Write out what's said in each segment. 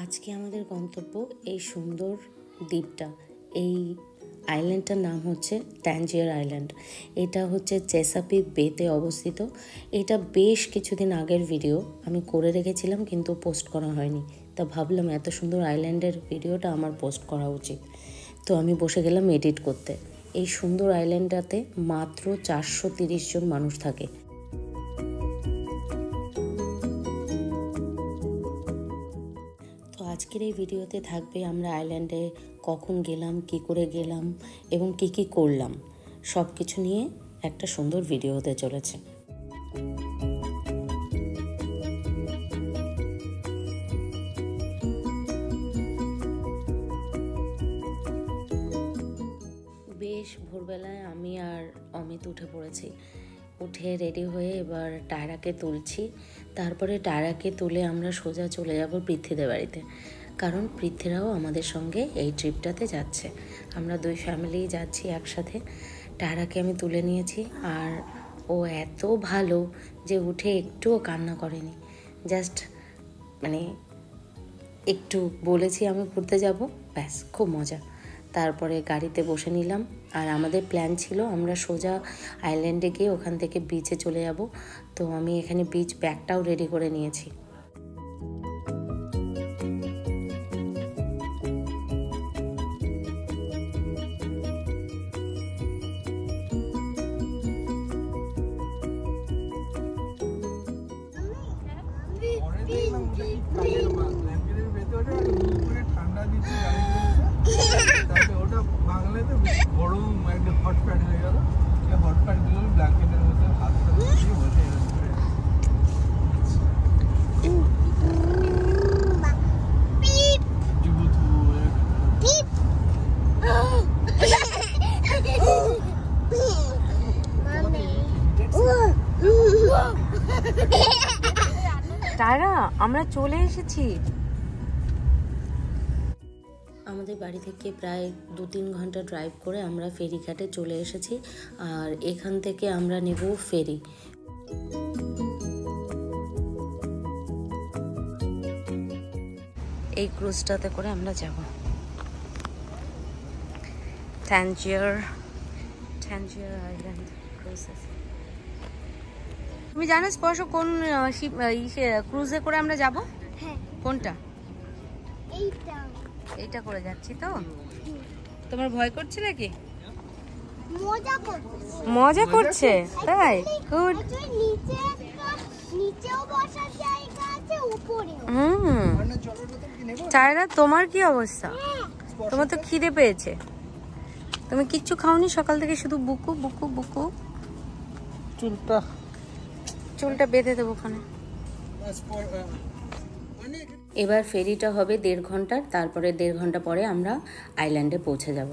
আজকে আমাদের গন্তব্য এই সুন্দর দ্বীপটা। এই আইল্যান্ডটার নাম হচ্ছে ট্যাঞ্জিয়ার আইল্যান্ড। এটা হচ্ছে চেসাপিক বেতে অবস্থিত। এটা বেশ কিছুদিন আগের ভিডিও আমি করে রেখেছিলাম, কিন্তু পোস্ট করা হয়নি। তা ভাবলাম এত সুন্দর আইল্যান্ডের ভিডিওটা আমার পোস্ট করা উচিত। তো আমি বসে গেলাম এডিট করতে। এই সুন্দর আইল্যান্ডটাতে মাত্র 430 জন মানুষ থাকে। তো আজকের এই ভিডিওতে থাকবে আমরা আইল্যান্ডে কখন গেলাম, কি করে গেলাম এবং কি কি করলাম, সব কিছু নিয়ে একটা সুন্দর ভিডিও হতে চলেছে। বেশ ভোরবেলায় আমি আর অমিত উঠে পড়েছি। উঠে রেডি হয়ে এবার টায়রাকে তুলছি। তারপরে টায়রাকে তুলে আমরা সোজা চলে যাব পৃথ্বীদের বাড়িতে, কারণ পৃথ্বীরাও আমাদের সঙ্গে এই ট্রিপটাতে যাচ্ছে। আমরা দুই ফ্যামিলি যাচ্ছি একসাথে। টায়রাকে আমি তুলে নিয়েছি, আর ও এত ভালো যে উঠে একটুও কান্না করেনি। জাস্ট একটু বলেছি আমি ঘুরতে যাব, ব্যাস খুব মজা। তারপরে গাড়িতে বসে নিলাম, আর আমাদের প্ল্যান ছিল আমরা সোজা আইল্যান্ডে গিয়ে ওখান থেকে বিচে চলে যাব। তো আমি এখানে বিচ ব্যাগটাও রেডি করে নিয়েছি। টায়রা, আমরা চলে এসেছি। আমাদের বাড়ি থেকে প্রায় 2-3 ঘন্টা ড্রাইভ করে আমরা ফেরিঘাটে চলে এসেছি, আর এখান থেকে আমরা নেব ফেরি। এই ক্রুজটাতে করে আমরা যাব ট্যাঞ্জিয়ার আইল্যান্ড ক্রুজেস। তুমি জানো স্পর্শ কোন ক্রুজে করে আমরা যাব? হ্যাঁ। কোনটা? এইটা করে যাচ্ছি তো। তোমার ভয় করছে নাকি? মজা করছে তাই? গুড। টায়রা, তোমার কি অবস্থা? তোমার তো খিদে পেয়েছে, তুমি কিচ্ছু খাওনি সকাল থেকে, শুধু বুকু বুকু বুকু। চুলটা বেঁধে দেবো ওখানে। এবার ফেরিটা হবে 1.5 ঘন্টার, তারপরে 1.5 ঘন্টা পরে আমরা আইল্যান্ডে পৌঁছে যাব।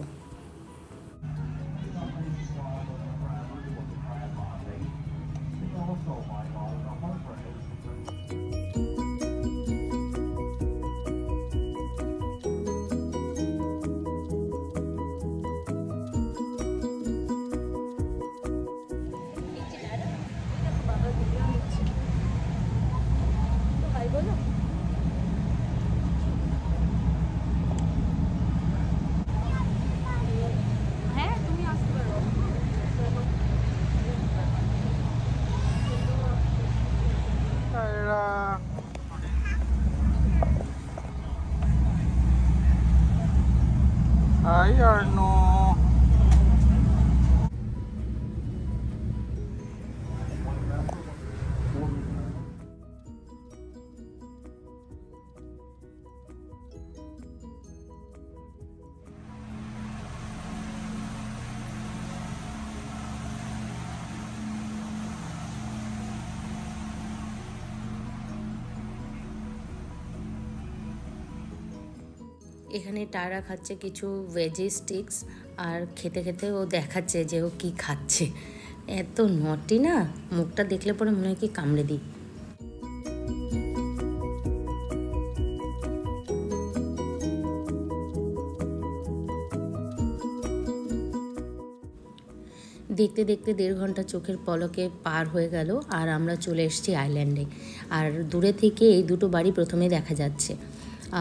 I don't know. এখানে টায়রা খাচ্ছে কিছু ভেজি স্টিক্স, আর খেতে খেতে ও দেখাচ্ছে যে ও কি খাচ্ছে। এত নটি না, মুখটা দেখলে পরে মনে হয় কি কামড়ে দিই। দেখতে দেখতে 1.5 ঘন্টা চোখের পলকে পার হয়ে গেল, আর আমরা চলে এসেছি আইল্যান্ডে। আর দূরে থেকে এই দুটো বাড়ি প্রথমে দেখা যাচ্ছে।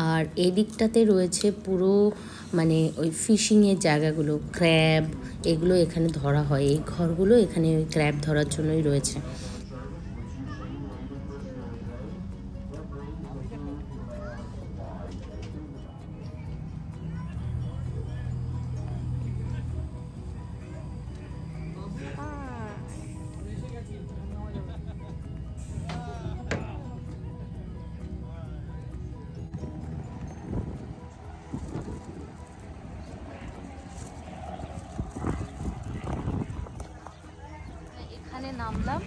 আর এই দিকটাতে রয়েছে পুরো মানে ওই ফিশিংয়ের জায়গাগুলো, ক্র্যাব এগুলো এখানে ধরা হয়। এই ঘরগুলো এখানে ওই ক্র্যাব ধরার জন্যই রয়েছে। এখানে নামলাম,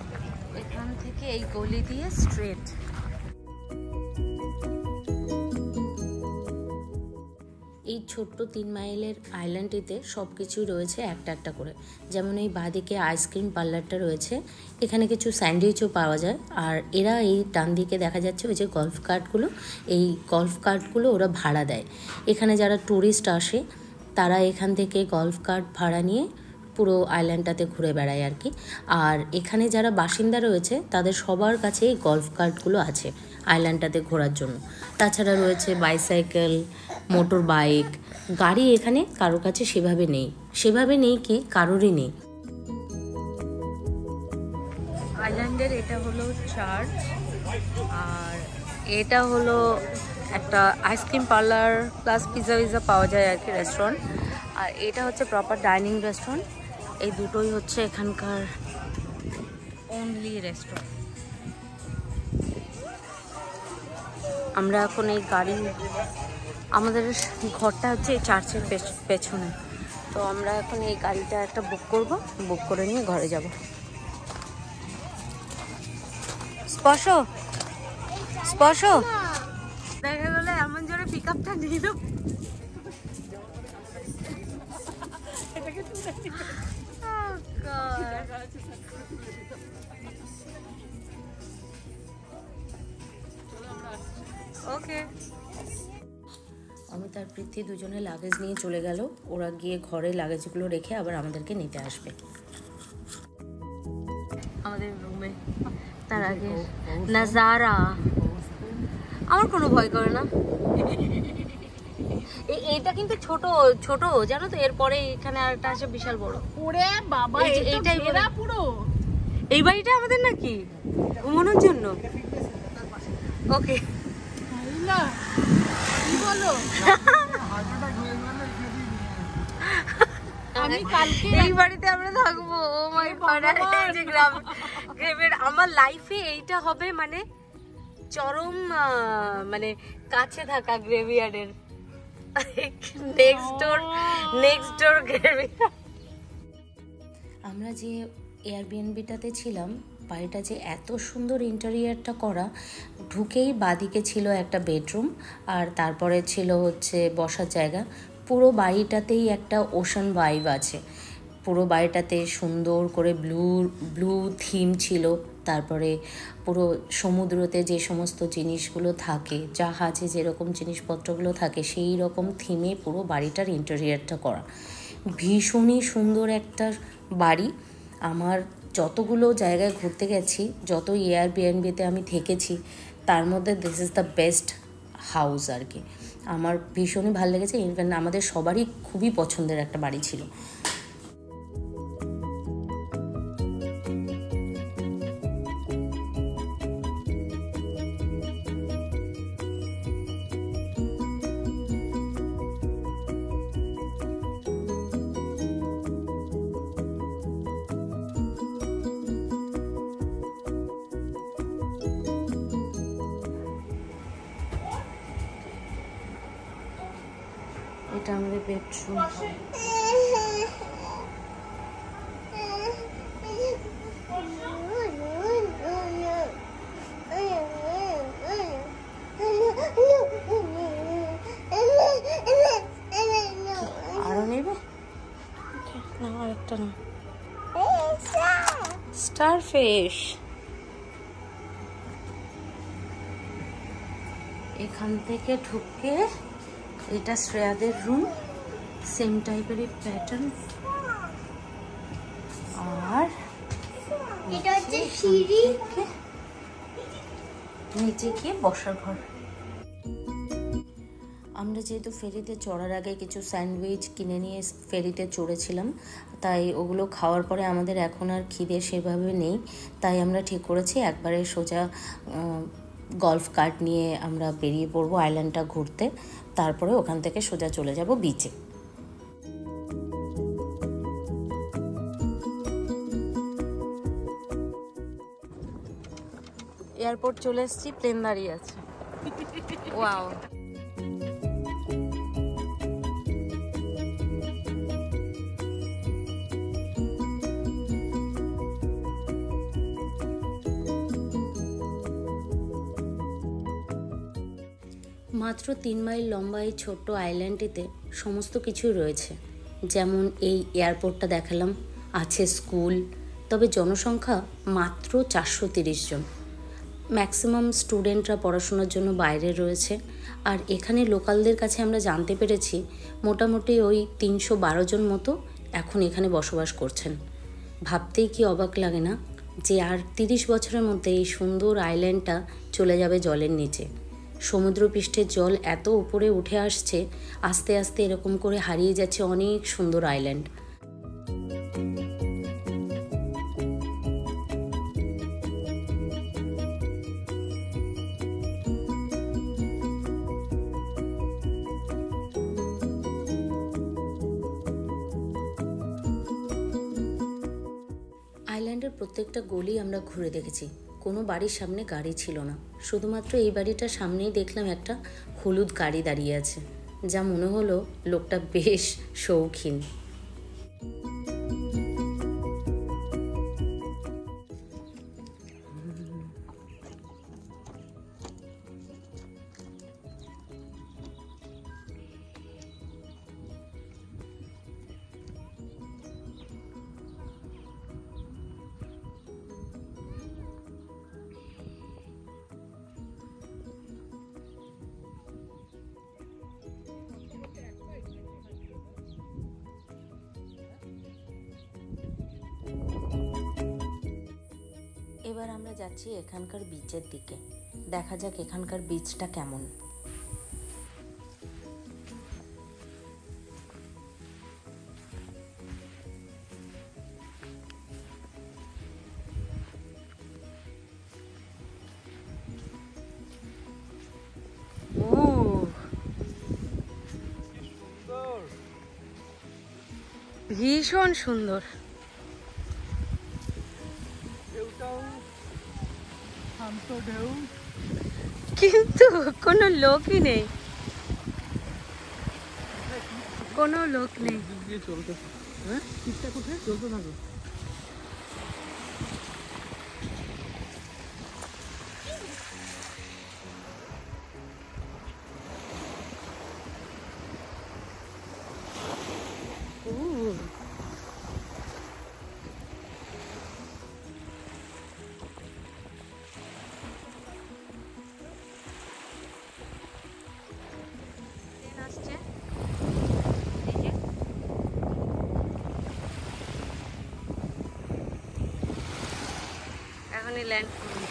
এখান থেকে এই গলি দিয়ে স্ট্রেট। এই ছোট্ট 3 মাইলের আইল্যান্ডটিতে সব কিছুই রয়েছে একটা একটা করে। যেমন এই বাঁদিকে আইসক্রিম পার্লারটা রয়েছে, এখানে কিছু স্যান্ডউইচও পাওয়া যায়। আর এরা এই ডান দিকে দেখা যাচ্ছে ওই যে গল্ফ কার্টগুলো, এই গল্ফ কার্টগুলো ওরা ভাড়া দেয়। এখানে যারা ট্যুরিস্ট আসে তারা এখান থেকে গল্ফ কার্ট ভাড়া নিয়ে পুরো আইল্যান্ডটাতে ঘুরে বেড়ায় আর কি। আর এখানে যারা বাসিন্দা রয়েছে তাদের সবার কাছে এই গল্ফ কার্টগুলো আছে আইল্যান্ডটাতে ঘোরার জন্য। তাছাড়া রয়েছে বাইসাইকেল, মোটর বাইক, গাড়ি এখানে কারোর কাছে সেভাবে নেই কি কারোরই নেই। আইল্যান্ডের এটা হলো চার্চ, আর এটা হলো একটা আইসক্রিম পার্লার প্লাস পিজা ভিজা পাওয়া যায় আর কি, রেস্টুরেন্ট। আর এটা হচ্ছে প্রপার ডাইনিং রেস্টুরেন্ট। এই দুটোই হচ্ছে এখানকার অনলি রেস্টুরেন্ট। আমরা এখন এই গাড়ি, আমাদের ঘরটা হচ্ছে এই চার্চের পেছনে, তো আমরা এখন এই গাড়িটা একটা বুক করে নিয়ে ঘরে যাব। স্পর্শ দেখা গেলে এমন জোরে পিক আপটা নিল। ওকে, আমি তার পৃথ্বী দুজনে লাগেজ নিয়ে চলে গেল। ওরা গিয়ে ঘরে লাগেজগুলো রেখে আবার আমাদেরকে নিতে আসবে আমাদের রুমে। তার আগে নাজারা, আমার কোনো ভয় করে না। এইটা কিন্তু ছোট জানো তো, এরপরে এখানে আরেকটা আছে বিশাল বড়। ওরে বাবা, এইটাই পুরো এই বাড়িটা আমাদের নাকি ঘুমানোর জন্য। ওকে, এই বাড়িতে আমরা থাকবো। ও মাই গড, এই যে গ্রামের আমার লাইফে এইটা হবে মানে চরম মানে কাছে থাকা গ্রেভিয়ার্ডের নেক্সট ডোর গ্রেভিয়ার্ড। আমরা যে এয়ারবিএনবিটাতে ছিলাম, বাড়িটা যে এত সুন্দর ইন্টেরিয়ারটা করা, ঢুকেই বাদিকে ছিল একটা বেডরুম, আর তারপরে ছিল হচ্ছে বসার জায়গা। পুরো বাড়িটাতেই একটা ওশান ভাইব আছে। পুরো বাড়িটাতে সুন্দর করে ব্লু থিম ছিল। তারপরে পুরো সমুদ্রতে যে সমস্ত জিনিসগুলো থাকে, জাহাজে যেরকম জিনিসপত্রগুলো থাকে সেই রকম থিমে পুরো বাড়িটার ইন্টেরিয়ারটা করা। ভীষণই সুন্দর একটা বাড়ি। আমার যতগুলো জায়গায় ঘুরতে গেছি, যত এয়ারবিএনবিতে আমি থেকেছি, তার মধ্যে this is the best house আর কি। আমার ভীষণই ভালো লেগেছে। ইভেন আমাদের সবারই খুবই পছন্দের একটা বাড়ি ছিল। এটা আমাদের বেডরুম। আরো নেবে না, আরেকটা না, স্টারফিশ। এখান থেকে ঢুকে এটা শ্রেয়াদের রুম, সেম টাইপেরই প্যাটার্ন। আর এটা হচ্ছে সিঁড়ি, নিচে গিয়ে বসার ঘর। আমরা যেহেতু ফেরিতে চড়ার আগে কিছু স্যান্ডউইচ কিনে নিয়ে ফেরিতে চড়েছিলাম, তাই ওগুলো খাওয়ার পরে আমাদের এখন আর খিদে সেভাবে নেই। তাই আমরা ঠিক করেছি একবারে সোজা গল্ফ কার্ট নিয়ে আমরা বেরিয়ে পড়বো আইল্যান্ডটা ঘুরতে, তারপরে ওখান থেকে সোজা চলে যাব বিচে। এয়ারপোর্ট চলে এসেছি, প্লেন দাঁড়িয়ে আছে। ওয়াও, মাত্র 3 মাইল লম্বা এই ছোট্ট আইল্যান্ডটিতে সমস্ত কিছুই রয়েছে। যেমন এই এয়ারপোর্টটা দেখালাম, আছে স্কুল, তবে জনসংখ্যা মাত্র 430 জন। ম্যাক্সিমাম স্টুডেন্টরা পড়াশোনার জন্য বাইরে রয়েছে। আর এখানে লোকালদের কাছে আমরা জানতে পেরেছি মোটামুটি ওই 312 জন মতো এখন এখানে বসবাস করছেন। ভাবতেই কি অবাক লাগে না যে আর 30 বছরের মধ্যে এই সুন্দর আইল্যান্ডটা চলে যাবে জলের নিচে। সমুদ্রপৃষ্ঠের জল এত উপরে উঠে আসছে, আস্তে আস্তে এরকম করে হারিয়ে যাচ্ছে অনেক সুন্দর আইল্যান্ড। আইল্যান্ডের প্রত্যেকটা গলি আমরা ঘুরে দেখেছি, কোনো বাড়ির সামনে গাড়ি ছিল না। শুধুমাত্র এই বাড়িটার সামনেই দেখলাম একটা হলুদ গাড়ি দাঁড়িয়ে আছে, যা মনে হলো লোকটা বেশ শৌখিন। এবার আমরা যাচ্ছি এখানকার বিচের দিকে, দেখা যাক এখানকার বিচটা কেমন। ভীষণ সুন্দর, কিন্তু কোনো লোকই নেই, কোনো লোক নেই। চলতে কোথায় চলতে থাকো। এখনই ল্যান্ড করুন।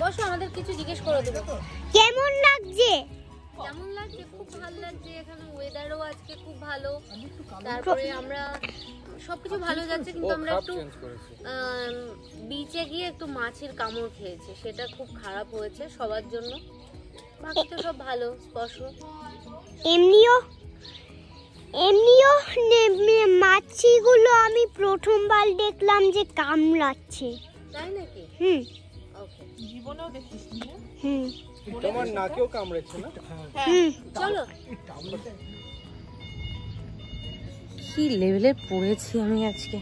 বসো, আমাদের কিছু জিজ্ঞেস করে দেবো। কেমন লাগছে? কেমন লাগছে? খুব ভালো লাগছে। এখানে ওয়েদারও আজকে খুব ভালো, তারপরে আমরা সবকিছু ভালো যাচ্ছে, কিন্তু আমরা একটু বিচে গিয়ে একটু মাছের কামড় খেয়েছি, সেটা খুব খারাপ হয়েছে সবার জন্য। বাকি তো সব ভালো, স্পর্শ। এমনিও মাছিগুলো আমি প্রথমবার দেখলাম যে কামড়াচ্ছে। তাই নাকি? ওকে, জীবনেও দেখিস না? তোমার নাকেও কামড়েছে না? চলো কি লেভেলে পড়েছি আমি আজকে।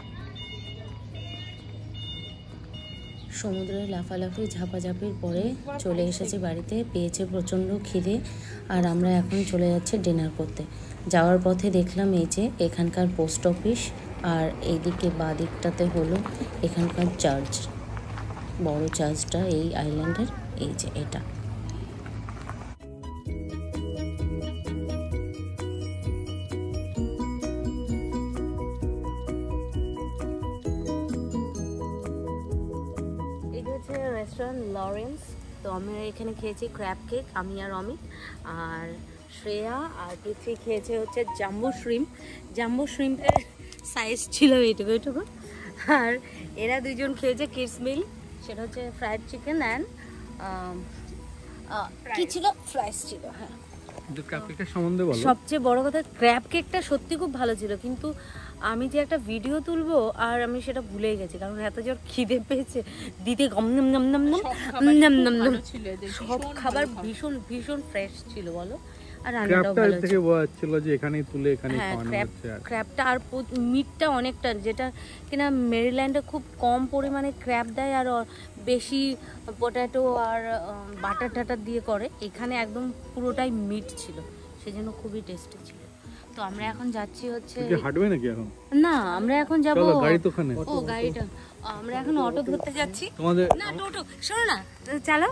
সমুদ্রে লাফালাফি ঝাপাঝাপির পরে চলে এসেছে বাড়িতে, পেয়েছে প্রচণ্ড খিদে। আর আমরা এখন চলে যাচ্ছি ডিনার করতে। যাওয়ার পথে দেখলাম এই যে এখানকার পোস্ট অফিস, আর এইদিকে বাঁ দিকটাতে হলো এখানকার চার্চ, বড় চার্চটা এই আইল্যান্ডের, এই যে এটা। Restaurant Lawrence. তো আমরা এখানে খেয়েছি ক্র্যাব কেক, আমি আর অমিত, আর শ্রেয়া আর পৃথ্বী খেয়েছে হচ্ছে জাম্বো শ্রিম্প। জাম্বো শ্রিম্পের সাইজ ছিল এইটুকু এইটুকু। আর এরা দুজন খেয়েছে কিডস মিল, সেটা হচ্ছে ফ্রাইড চিকেন অ্যান্ড কি ছিল, ফ্রাইস ছিল। হ্যাঁ, সবচেয়ে বড় কথা ক্র্যাব কেকটা সত্যি খুব ভালো ছিল, কিন্তু আমি যে একটা ভিডিও তুলবো আর আমি সেটা ভুলেই গেছি, কারণ এত জোর খিদে পেয়েছে দিতে। সব খাবার ভীষণ ভীষণ ফ্রেশ ছিল বলো, আর রান্নাটাও ভালো ছিল। ক্র্যাবটা আর মিটটা অনেকটা, যেটা কিনা মেরিল্যান্ডে খুব কম পরিমাণে ক্র্যাব দেয় আর বেশি পটেটো আর বাটার টাটার দিয়ে করে, এখানে একদম পুরোটাই মিট ছিল, সেজন্য খুবই টেস্টি ছিল। তো আমরা এখন যাচ্ছি হচ্ছে, হাঁটবে নাকি এখন? না, আমরা এখন যাবো ও গাড়িটা, আমরা এখন অটো ধরতে যাচ্ছি। না টোটো, শোনো না, চলো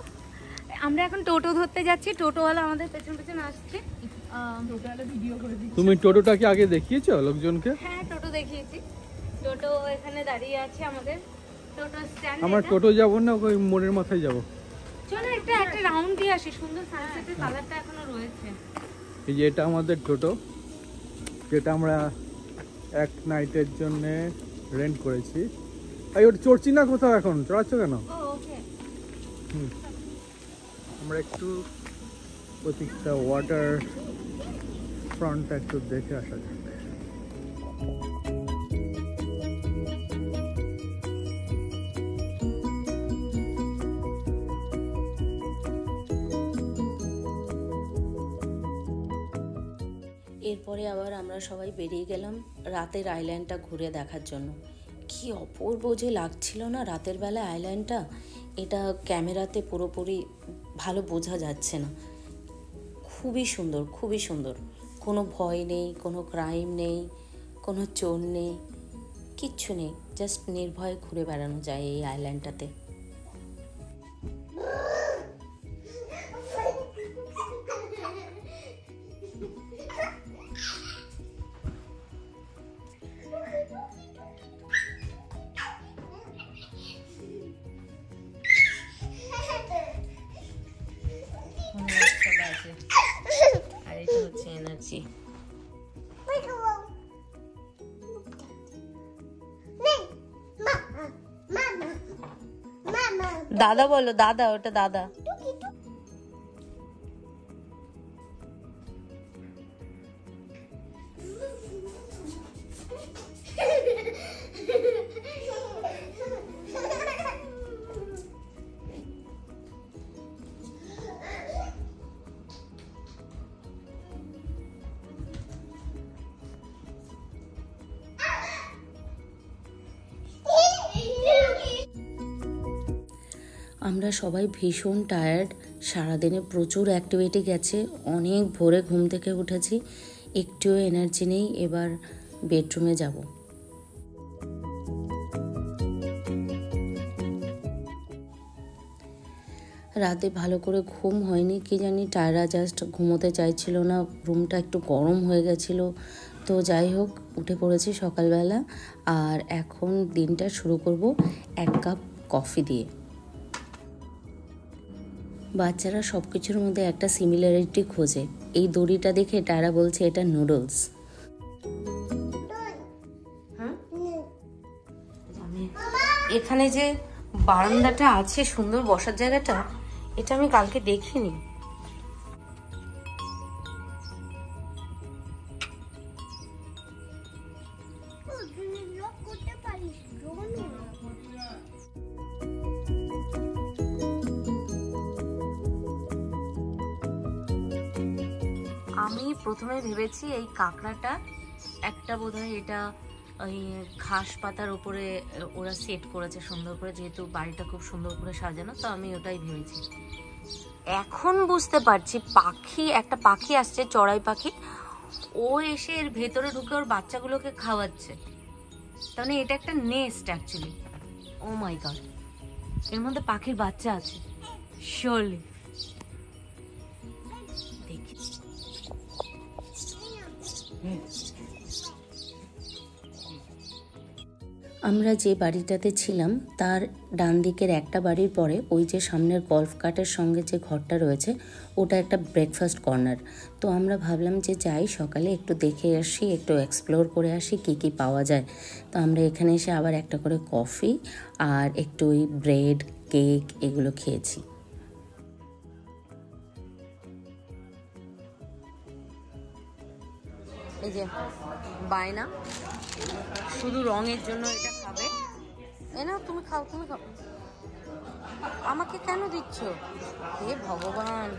আমরা এখন টোটো ধরতে যাচ্ছি। টোটোওয়ালা আমাদের পেছন পেছন আসছে। তুমি টোটোটাকে আগে দেখিয়েছো লোকজনকে? হ্যাঁ, টোটো দেখিয়েছি। টোটো এখানে দাঁড়িয়ে আছে আমাদের টোটো স্ট্যান্ড। আমরা টোটো যাব না, ওই মোড়ের মাথায় যাব। চলো একটা রাউন্ড দিয়ে আসি, সুন্দর সানসেটের কালারটা এখনো রয়েছে। এই যে এটা আমাদের টোটো, যেটা আমরা এক নাইটের জন্য রেন্ট করেছি। এই ওটা চড়ছি না কোথাও, এখন চড়াচ্ছ কেন? আমরা একটু প্রত্যেকটা ওয়াটার ফ্রন্টটা একটু দেখে আসা যাক। এরপরে আবার আমরা সবাই বেরিয়ে গেলাম রাতের আইল্যান্ডটা ঘুরে দেখার জন্য। কি অপূর্ব যে লাগছিল না রাতের বেলা আইল্যান্ডটা, এটা ক্যামেরাতে পুরোপুরি ভালো বোঝা যাচ্ছে না। খুবই সুন্দর, খুবই সুন্দর। কোনো ভয় নেই, কোনো ক্রাইম নেই, কোনো চোর নেই, কিচ্ছু নেই, জাস্ট নির্ভয়ে ঘুরে বেড়ানো যায় এই আইল্যান্ডটাতে। আর এটা হচ্ছে এনার্জি। দাদা বলো, দাদা, ওটা দাদা। আমরা সবাই ভীষণ টায়ার্ড, সারাদিনে প্রচুর অ্যাক্টিভিটি গেছে, অনেক ভোরে ঘুম থেকে উঠেছি, একটুও এনার্জি নেই। এবার বেডরুমে যাব। রাতে ভালো করে ঘুম হয়নি, কি জানি টায়রা জাস্ট ঘুমোতে চাইছিল না, রুমটা একটু গরম হয়ে গেছিলো। তো যাই হোক, উঠে পড়েছি সকালবেলা, আর এখন দিনটা শুরু করব 1 কাপ কফি দিয়ে। বাচ্চারা সব কিছুর মধ্যে একটা সিমিলারিটি খোঁজে। এই দড়িটা দেখে টায়রা বলছে এটা নুডলস। এখানে যে বারান্দাটা আছে, সুন্দর বসার জায়গাটা, এটা আমি কালকে দেখিনি। আমি প্রথমে ভেবেছি এই কাঁকড়াটা একটা বোধহয় এটা ওই ঘাস পাতার উপরে ওরা সেট করেছে সুন্দর করে, যেহেতু বাড়িটা খুব সুন্দর করে সাজানো, তো আমি ওটাই ভেবেছি। এখন বুঝতে পারছি একটা পাখি আসছে, চড়াই পাখি, ও এসে এর ভেতরে ঢুকে ওর বাচ্চাগুলোকে খাওয়াচ্ছে। তাহলে এটা একটা নেস্ট অ্যাকচুয়ালি। ও মাই গড, এর মধ্যে পাখির বাচ্চা আছে শিওরলি। দেখি আমরা যে বাড়িটাতে ছিলাম তার ডান দিকের একটা বাড়ির পরে ওই যে সামনের গলফ কার্টের সঙ্গে যে ঘরটা রয়েছে ওটা একটা ব্রেকফাস্ট কর্নার। তো আমরা ভাবলাম যে যাই সকালে একটু দেখে আসি, একটু এক্সপ্লোর করে আসি কি কি পাওয়া যায়। তো আমরা এখানে এসে আবার একটা করে কফি আর একটু ওই ব্রেড কেক এগুলো খেয়েছি। এই যে বায়না, শুধু রঙের জন্য এটা খাবে। এ না, তুমি খাও, তুমি খাও, আমাকে কেন দিচ্ছ? হে ভগবান।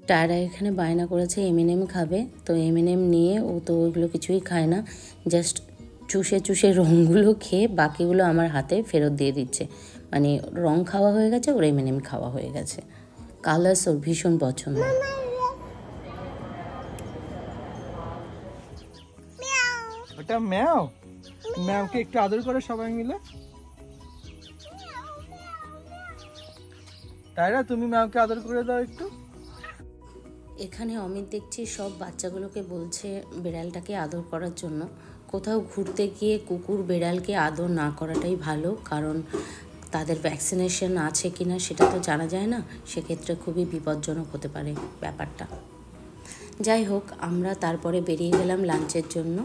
টায়রা এখানে বায়না করেছে M&M খাবে, তো M&M নিয়ে ও তো ওইগুলো কিছুই খায় না, জাস্ট চুষে চুষে রঙগুলো খেয়ে বাকিগুলো আমার হাতে ফেরত দিয়ে দিচ্ছে। মানে রং খাওয়া হয়ে গেছে, ওর M&M খাওয়া হয়ে গেছে। কালার্স ওর ভীষণ পছন্দ। ওটা ম্যাও, ম্যাওকে একটু আদর করে সবাই মিলে। টায়রা তুমি ম্যাওকে আদর করে দাও একটু। এখানে অমিত দেখছি সব বাচ্চাগুলোকে বলছে বেড়ালটাকে আদর করার জন্য। কোথাও ঘুরতে গিয়ে কুকুর বেড়ালকে আদর না করাটাই ভালো, কারণ তাদের ভ্যাকসিনেশন আছে কিনা সেটা তো জানা যায় না, সেক্ষেত্রে খুবই বিপজ্জনক হতে পারে ব্যাপারটা। যাই হোক, আমরা তারপরে বেরিয়ে গেলাম লাঞ্চের জন্য।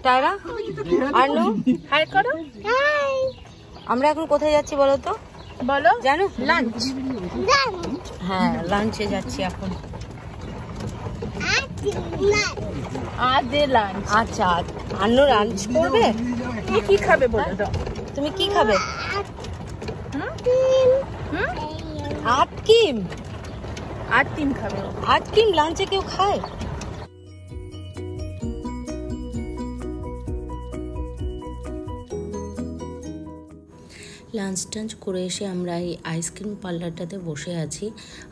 টায়রা, আর্নু, হাই করো। আমরা এখন কোথায় যাচ্ছি বলো তো? বলো, জানো? লাঞ্চ। হ্যাঁ, লাঞ্চে যাচ্ছি এখন। আচ্ছা, আর্নু লাঞ্চ করবে? তুমি কি খাবে বলো তো? তুমি কি খাবে? আটকিম। আটকিম খাবে? আটকিম লাঞ্চে কেউ খায়? লাঞ্চ টাঞ্চ করে এসে আমরা এই আইসক্রিম পার্লারটাতে বসে আছি,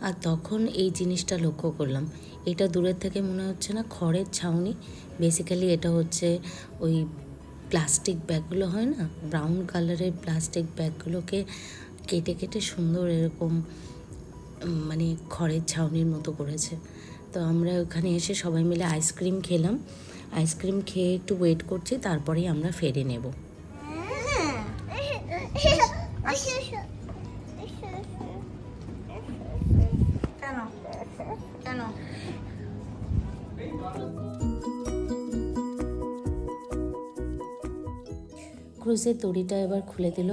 আর তখন এই জিনিসটা লক্ষ্য করলাম। এটা দূরের থেকে মনে হচ্ছে না খড়ের ছাউনি, বেসিক্যালি এটা হচ্ছে ওই প্লাস্টিক ব্যাগগুলো হয় না, ব্রাউন কালারের প্লাস্টিক ব্যাগগুলোকে কেটে কেটে সুন্দর এরকম মানে খড়ের ছাউনির মতো করেছে। তো আমরা ওখানে এসে সবাই মিলে আইসক্রিম খেলাম। আইসক্রিম খেয়ে একটু ওয়েট করছি, তারপরেই আমরা ফেরে নেব। কেন কেন? ক্রুজের দড়িটা এবার খুলে দিল,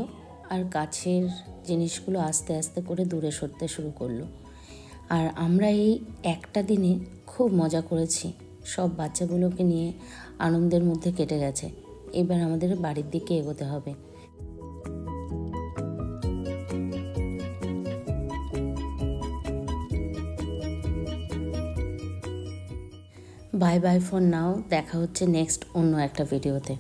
আর কাছের জিনিসগুলো আস্তে আস্তে করে দূরে সরতে শুরু করলো। আর আমরা এই একটা দিনে খুব মজা করেছি, সব বাচ্চাগুলোকে নিয়ে আনন্দের মধ্যে কেটে গেছে। এবার আমাদের বাড়ির দিকে এগোতে হবে। বাই বাই ফর নাও, দেখা হচ্ছে নেক্সট অন্য একটা ভিডিওতে।